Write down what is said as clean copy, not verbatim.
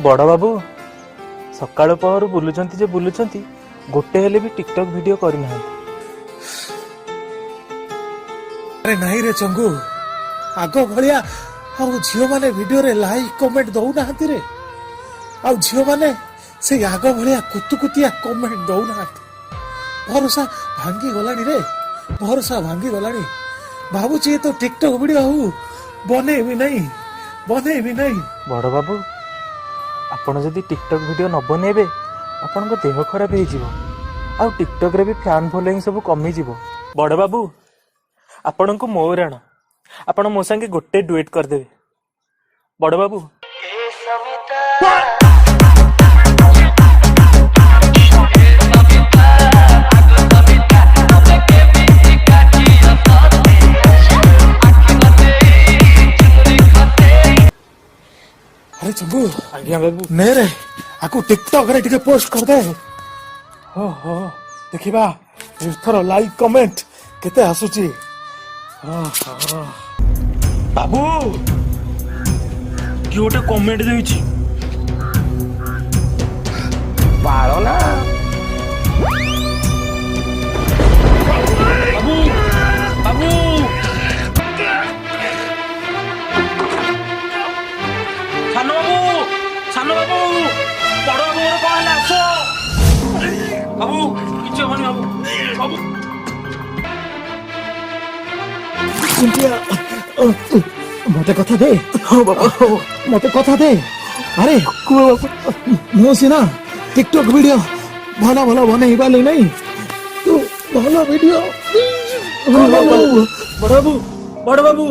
बड़ बाबू सकाळ पहर बुलुचंती जे बुलुचंती गोटे हेले भी टिकटॉक वीडियो करना। अरे नहीं रे चंगू आग भाया झील मैंने वीडियो रे लाइक कमेंट दौना रे झील मैंने से आग भाया कुतुकुतिया कमेंट दौना। भरोसा भांगी गलानी रे भरोसा भांगी गलानी। भावुची तो टिकटॉक वीडियो हूँ बने भी नहीं। बड़ बाबू आपण जदि टिकटॉक वीडियो न बनेबे आपण को देह खराब हो जिवो आ टिकटॉक रे भी फैन फॉलोइंग सब कमी जिवो। बड़ बाबू आपण को मोर आण आपण मो संगे गोटे डुएट कर देबे। बड़ बाबू अरे चंगू आज्ञा बाबू ने रे आकु टिकटॉक रे टिके पोस्ट कर दे। हो देखिबा इथरो लाइक कमेंट केते आसुची। बाबू कि गोटे कमेंट देउची बाळो ना। बाबू बाबू सानो बाबू बड़ बाबू कौन है आसो। बाबू किछ हनी बाबू बाबू मते कथा दे। हां बाबा मते कथा दे। अरे मो सिना टिकटॉक वीडियो भला भला बने पाली नहीं तू भला वीडियो बड़ बाबू